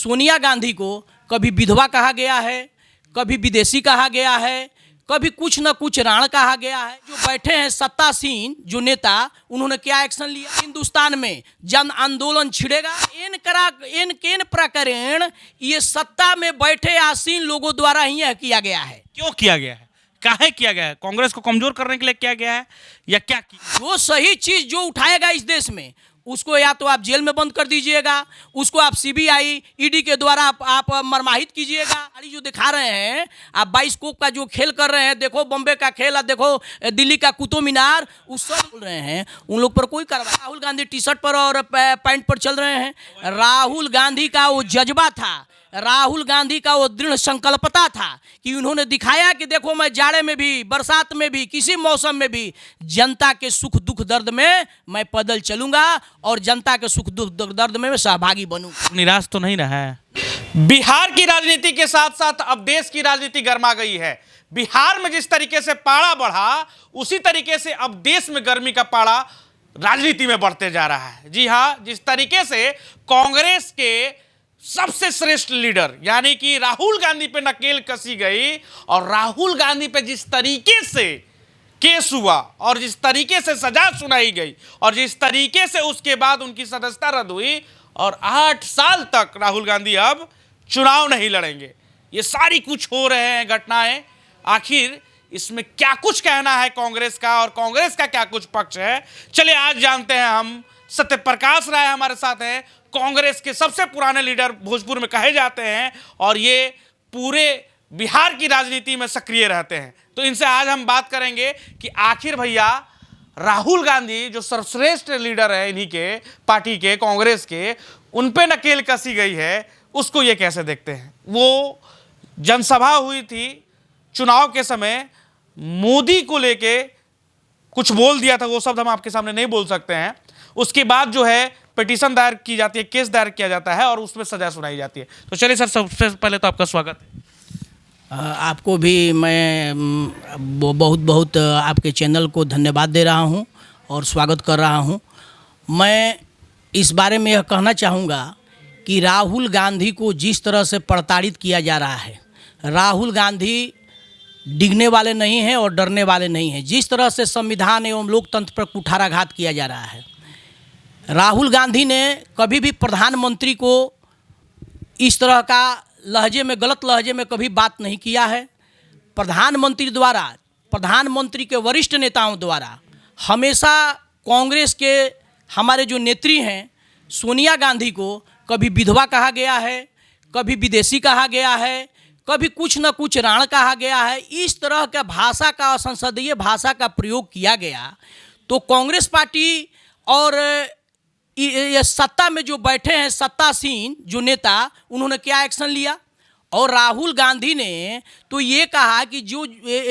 सोनिया गांधी को कभी विधवा कहा गया है, कभी विदेशी कहा गया है, कभी कुछ न कुछ राण कहा गया है। जो बैठे हैं सत्तासीन जो नेता, उन्होंने क्या एक्शन लिया? हिंदुस्तान में जन आंदोलन छिड़ेगा। इन केन प्रकरण ये सत्ता में बैठे आसीन लोगों द्वारा ही यह किया गया है। क्यों किया गया है? काहे किया गया है? कांग्रेस को कमजोर करने के लिए किया गया है या क्या किया? जो सही चीज जो उठाएगा इस देश में, उसको या तो आप जेल में बंद कर दीजिएगा, उसको आप सीबीआई ईडी के द्वारा आप मरमाहित कीजिएगा। जो दिखा रहे हैं आप 22 कोप का जो खेल कर रहे हैं, देखो बॉम्बे का खेल, देखो दिल्ली का कुतुब मीनार, उस सब बोल रहे हैं, उन लोग पर कोई कार्रवाई। राहुल गांधी टी शर्ट पर और पैंट पर चल रहे हैं। राहुल गांधी का वो जज्बा था, राहुल गांधी का वो दृढ़ संकल्पता था कि उन्होंने दिखाया कि देखो मैं जाड़े में भी, बरसात में भी, किसी मौसम में भी जनता के सुख दुख दर्द में मैं पैदल चलूंगा और जनता के सुख दुख दर्द में मैं सहभागी बनूंगा। निराश तो नहीं रहा है? बिहार की राजनीति के साथ साथ अब देश की राजनीति गर्मा गई है। बिहार में जिस तरीके से पारा बढ़ा, उसी तरीके से अब देश में गर्मी का पारा राजनीति में बढ़ते जा रहा है। जी हाँ, जिस तरीके से कांग्रेस के सबसे श्रेष्ठ लीडर यानी कि राहुल गांधी पे नकेल कसी गई और राहुल गांधी पे जिस तरीके से केस हुआ और जिस तरीके से सजा सुनाई गई और जिस तरीके से उसके बाद उनकी सदस्यता रद्द हुई और 8 साल तक राहुल गांधी अब चुनाव नहीं लड़ेंगे, ये सारी कुछ हो रहे हैं घटनाएं। आखिर इसमें क्या कुछ कहना है कांग्रेस का और कांग्रेस का क्या कुछ पक्ष है, चलिए आज जानते हैं। हम सत्यप्रकाश राय हमारे साथ हैं, कांग्रेस के सबसे पुराने लीडर भोजपुर में कहे जाते हैं और ये पूरे बिहार की राजनीति में सक्रिय रहते हैं। तो इनसे आज हम बात करेंगे कि आखिर भैया राहुल गांधी जो सर्वश्रेष्ठ लीडर है इन्हीं के पार्टी के, कांग्रेस के, उन पे नकेल कसी गई है, उसको ये कैसे देखते हैं? वो जनसभा हुई थी चुनाव के समय, मोदी को लेके कुछ बोल दिया था, वो शब्द हम आपके सामने नहीं बोल सकते हैं। उसके बाद जो है पिटीशन दायर की जाती है, केस दायर किया जाता है और उसमें सजा सुनाई जाती है। तो चलिए सर, सबसे पहले तो आपका स्वागत है। आपको भी मैं बहुत बहुत आपके चैनल को धन्यवाद दे रहा हूं और स्वागत कर रहा हूं। मैं इस बारे में यह कहना चाहूँगा कि राहुल गांधी को जिस तरह से प्रताड़ित किया जा रहा है, राहुल गांधी डिगने वाले नहीं हैं और डरने वाले नहीं हैं। जिस तरह से संविधान एवं लोकतंत्र पर कुठाराघात किया जा रहा है, राहुल गांधी ने कभी भी प्रधानमंत्री को इस तरह का लहजे में, गलत लहजे में कभी बात नहीं किया है। प्रधानमंत्री द्वारा, प्रधानमंत्री के वरिष्ठ नेताओं द्वारा हमेशा कांग्रेस के हमारे जो नेत्री हैं सोनिया गांधी को कभी विधवा कहा गया है, कभी विदेशी कहा गया है, कभी कुछ न कुछ राण कहा गया है। इस तरह का भाषा का, असंसदीय भाषा का प्रयोग किया गया। तो कांग्रेस पार्टी और ये सत्ता में जो बैठे हैं सत्तासीन जो नेता, उन्होंने क्या एक्शन लिया? और राहुल गांधी ने तो ये कहा कि जो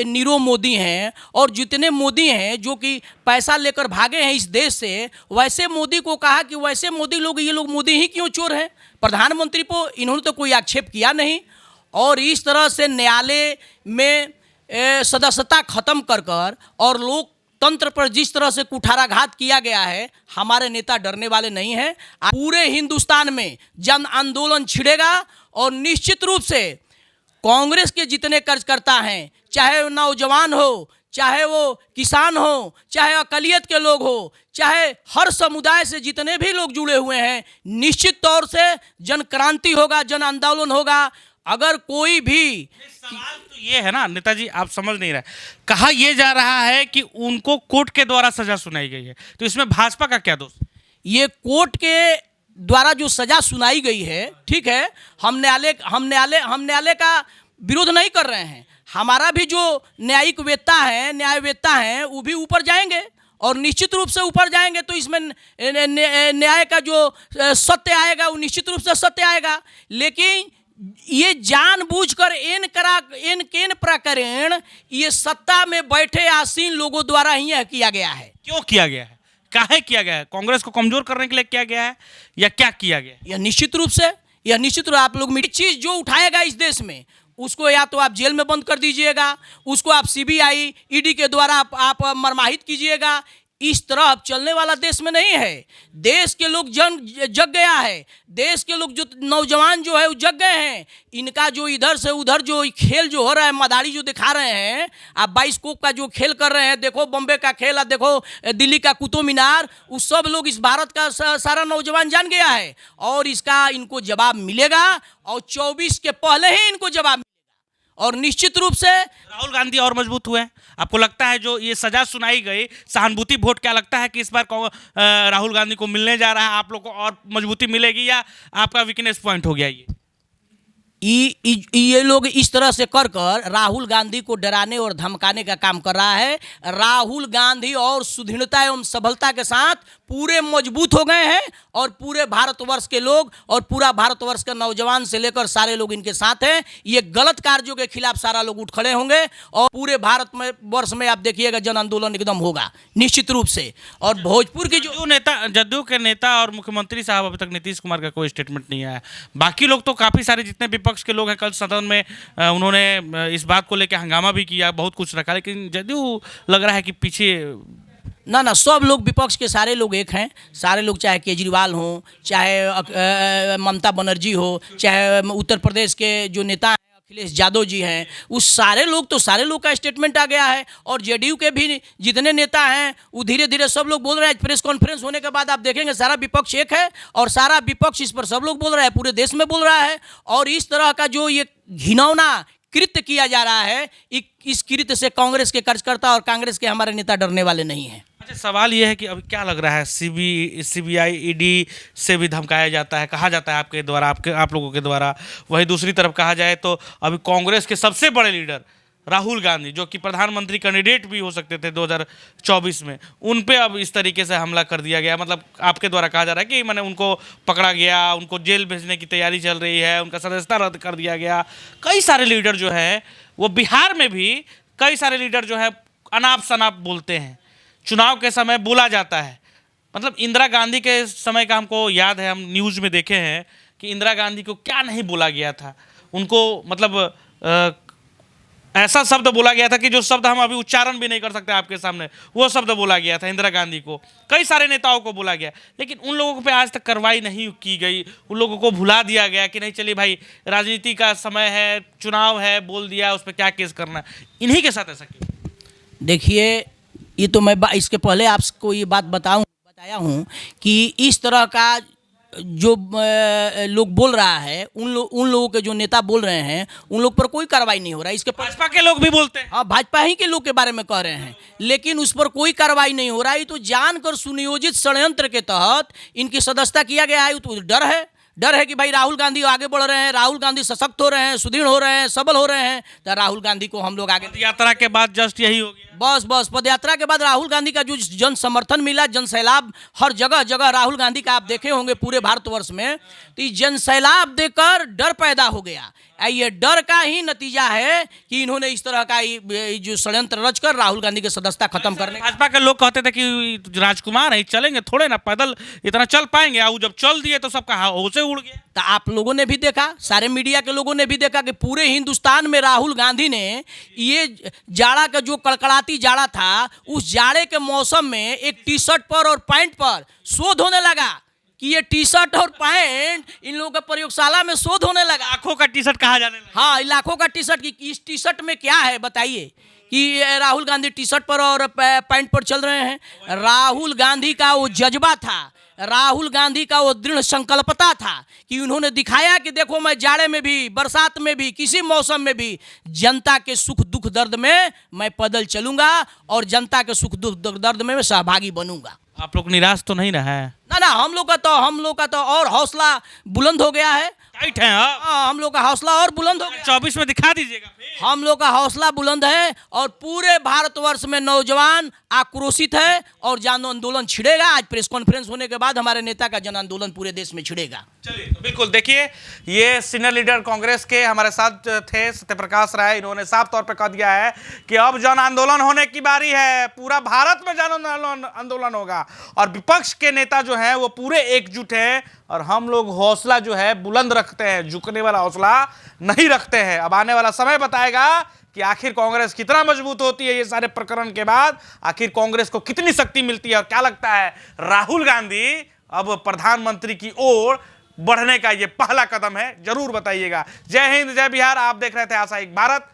नीरव मोदी हैं और जितने मोदी हैं जो कि पैसा लेकर भागे हैं इस देश से, वैसे मोदी को कहा कि वैसे मोदी लोग, ये लोग मोदी ही क्यों चोर हैं? प्रधानमंत्री को इन्होंने तो कोई आक्षेप किया नहीं। और इस तरह से न्यायालय में सदस्यता खत्म कर और लोकतंत्र पर जिस तरह से कुठाराघात किया गया है, हमारे नेता डरने वाले नहीं हैं। पूरे हिंदुस्तान में जन आंदोलन छिड़ेगा और निश्चित रूप से कांग्रेस के जितने कार्यकर्ता हैं, चाहे वो नौजवान हो, चाहे वो किसान हो, चाहे अकलियत के लोग हो, चाहे हर समुदाय से जितने भी लोग जुड़े हुए हैं, निश्चित तौर से जन क्रांति होगा, जन आंदोलन होगा। अगर कोई भी सवाल तो ये है ना नेताजी, आप समझ नहीं रहे। कहा यह जा रहा है कि उनको कोर्ट के द्वारा सजा सुनाई गई है, तो इसमें भाजपा का क्या दोष? ये कोर्ट के द्वारा जो सजा सुनाई गई है, ठीक है, हम न्यायालय का विरोध नहीं कर रहे हैं। हमारा भी जो न्यायिक वेत्ता है, न्यायवेत्ता हैं, वो भी ऊपर जाएंगे और निश्चित रूप से ऊपर जाएंगे तो इसमें न्याय का जो सत्य आएगा वो निश्चित रूप से सत्य आएगा। लेकिन ये जानबूझकर इन केन प्रकरण ये सत्ता में बैठे आसीन लोगों द्वारा ही यह किया गया है। क्यों किया गया है? काहे किया गया है? कांग्रेस को कमजोर करने के लिए किया गया है या क्या किया गया? यह निश्चित रूप से आप लोग चीज जो उठाएगा इस देश में, उसको या तो आप जेल में बंद कर दीजिएगा, उसको आप सीबीआई ईडी के द्वारा आप मरमाहित कीजिएगा। इस तरह अब चलने वाला देश में नहीं है। देश के लोग जग गया है, देश के लोग जो नौजवान जो है वो जग गए हैं। इनका जो इधर से उधर जो खेल जो हो रहा है, मदारी जो दिखा रहे हैं, आप बाइस्कोप का जो खेल कर रहे हैं, देखो बॉम्बे का खेल, देखो दिल्ली का कुतुब मीनार, उस सब लोग इस भारत का सारा नौजवान जान गया है और इसका इनको जवाब मिलेगा और 24 के पहले ही इनको जवाब मिलेगा। और निश्चित रूप से राहुल गांधी और मजबूत हुए हैं। आपको लगता है जो ये सजा सुनाई गई, सहानुभूति वोट, क्या लगता है कि इस बार राहुल गांधी को मिलने जा रहा है, आप लोग को और मजबूती मिलेगी या आपका वीकनेस पॉइंट हो गया ये लोग इस तरह से कर राहुल गांधी को डराने और धमकाने का काम कर रहा है। राहुल गांधी और सुदृढ़ता एवं सबलता के साथ पूरे मजबूत हो गए हैं और पूरे भारतवर्ष के लोग और पूरा भारतवर्ष के नौजवान से लेकर सारे लोग इनके साथ हैं। ये गलत कार्यों के खिलाफ सारा लोग उठ खड़े होंगे और पूरे भारत में वर्ष में आप देखिएगा जन आंदोलन एकदम होगा निश्चित रूप से। और भोजपुर की जो नेता, जदयू के नेता और मुख्यमंत्री साहब, अभी तक नीतीश कुमार का कोई स्टेटमेंट नहीं आया। बाकी लोग तो काफ़ी सारे जितने विपक्ष के लोग हैं, कल सदन में उन्होंने इस बात को लेकर हंगामा भी किया, बहुत कुछ रखा, लेकिन जदयू लग रहा है कि पीछे ना सब लोग विपक्ष के सारे लोग एक हैं। सारे लोग, चाहे केजरीवाल हो, चाहे ममता बनर्जी हो, चाहे उत्तर प्रदेश के जो नेता हैं अखिलेश यादव जी हैं, उस सारे लोग का स्टेटमेंट आ गया है। और जेडीयू के भी जितने नेता हैं वो धीरे धीरे सब लोग बोल रहे हैं। प्रेस कॉन्फ्रेंस होने के बाद आप देखेंगे सारा विपक्ष एक है और सारा विपक्ष इस पर सब लोग बोल रहा है, पूरे देश में बोल रहा है। और इस तरह का जो ये घिनौना कृत्य किया जा रहा है, इस कृत्य से कांग्रेस के कार्यकर्ता और कांग्रेस के हमारे नेता डरने वाले नहीं हैं। अच्छा, सवाल यह है कि अभी क्या लग रहा है, सीबीआई ईडी से भी धमकाया जाता है, कहा जाता है आपके द्वारा, आप लोगों के द्वारा। वही दूसरी तरफ कहा जाए तो अभी कांग्रेस के सबसे बड़े लीडर राहुल गांधी, जो कि प्रधानमंत्री कैंडिडेट भी हो सकते थे 2024 में, उन पे अब इस तरीके से हमला कर दिया गया। मतलब आपके द्वारा कहा जा रहा है कि मैंने उनको पकड़ा गया, उनको जेल भेजने की तैयारी चल रही है, उनका सदस्यता रद्द कर दिया गया। कई सारे लीडर जो है वो बिहार में भी कई सारे लीडर जो है अनाप शनाप बोलते हैं, चुनाव के समय बोला जाता है। मतलब इंदिरा गांधी के समय का हमको याद है, हम न्यूज़ में देखे हैं कि इंदिरा गांधी को क्या नहीं बोला गया था। उनको मतलब ऐसा शब्द बोला गया था कि जो शब्द हम अभी उच्चारण भी नहीं कर सकते आपके सामने, वो शब्द बोला गया था इंदिरा गांधी को। कई सारे नेताओं को बोला गया, लेकिन उन लोगों पे आज तक कार्रवाई नहीं की गई। उन लोगों को भुला दिया गया कि नहीं चलिए भाई, राजनीति का समय है, चुनाव है, बोल दिया, उस पर क्या केस करना है। इन्हीं के साथ ऐसा क्यों? देखिए, ये तो मैं इसके पहले आपको ये बात बताया हूँ कि इस तरह का जो लोग बोल रहा है, उन लोगों के जो नेता बोल रहे हैं, उन लोग पर कोई कार्रवाई नहीं हो रहा है। इसके भाजपा के लोग भी बोलते हैं, हाँ, भाजपा ही के लोग के बारे में कह रहे हैं, लेकिन उस पर कोई कार्रवाई नहीं हो रहा है। तो जानकर सुनियोजित षड्यंत्र के तहत इनकी सदस्यता किया गया है। तो डर है कि भाई राहुल गांधी आगे बढ़ रहे हैं, राहुल गांधी सशक्त हो रहे हैं, सुदृढ़ हो रहे हैं, सबल हो रहे हैं, तो राहुल गांधी को हम लोग आगे। यात्रा के बाद जस्ट यही हो गया। बस पदयात्रा के बाद राहुल गांधी का जो जन समर्थन मिला, जन सैलाब हर जगह राहुल गांधी का आप देखे होंगे पूरे भारतवर्ष में, तो ये जन सैलाब देकर डर पैदा हो गया। ये डर का ही नतीजा है कि इन्होंने इस तरह का जो षड्यंत्र रचकर राहुल गांधी की सदस्यता खत्म करने। भाजपा के लोग कहते थे कि राजकुमार है, चलेंगे थोड़े ना, पैदल इतना चल पाएंगे। और जब चल दिए तो सबका होश उड़ गया। तो आप लोगों ने भी देखा, सारे मीडिया के लोगों ने भी देखा कि पूरे हिंदुस्तान में राहुल गांधी ने ये जाड़ा का जो कड़कड़ाती जाड़ा था, उस जाड़े के मौसम में एक टी शर्ट पर और पैंट पर शोध होने लगा कि ये टी शर्ट और पैंट इन लोगों का प्रयोगशाला में शोध होने लगा। लाखों का टी शर्ट कहा जाने लगा। हाँ, लाखों का टी शर्ट की इस टी शर्ट में क्या है बताइए कि राहुल गांधी टी शर्ट पर और पैंट पर चल रहे हैं। राहुल गांधी का वो जज्बा था, राहुल गांधी का वो दृढ़ संकल्पता था कि उन्होंने दिखाया कि देखो, मैं जाड़े में भी, बरसात में भी, किसी मौसम में भी जनता के सुख दुख दर्द में मैं पैदल चलूंगा और जनता के सुख दुख दर्द में मैं सहभागी बनूंगा। आप लोग निराश तो नहीं रहे? ना, हम लोग का तो और हौसला बुलंद हो गया है। टाइट है। हाँ, हम लोग का हौसला और बुलंद हो गया। 24 में दिखा दीजिएगा। हम लोग का हौसला बुलंद है और पूरे भारतवर्ष में नौजवान आक्रोशित है और जन आंदोलन छिड़ेगा। आज प्रेस कॉन्फ्रेंस होने के बाद हमारे नेता का जन आंदोलन पूरे देश में छिड़ेगा। चलिए, तो बिल्कुल देखिए, ये सीनियर लीडर कांग्रेस के हमारे साथ थे सत्यप्रकाश राय। इन्होंने साफ तौर पर कह दिया है कि अब जन आंदोलन होने की बारी है, पूरा भारत में जन आंदोलन होगा और विपक्ष के नेता जो है वो पूरे एकजुट हैं और हम लोग हौसला जो है बुलंद रखते हैं, झुकने वाला हौसला नहीं रखते हैं। अब आने वाला समय बताएगा कि आखिर कांग्रेस कितना मजबूत होती है ये सारे प्रकरण के बाद, आखिर कांग्रेस को कितनी शक्ति मिलती है और क्या लगता है राहुल गांधी अब प्रधानमंत्री की ओर बढ़ने का ये पहला कदम है, जरूर बताइएगा। जय हिंद, जय बिहार। आप देख रहे थे आशा एक भारत।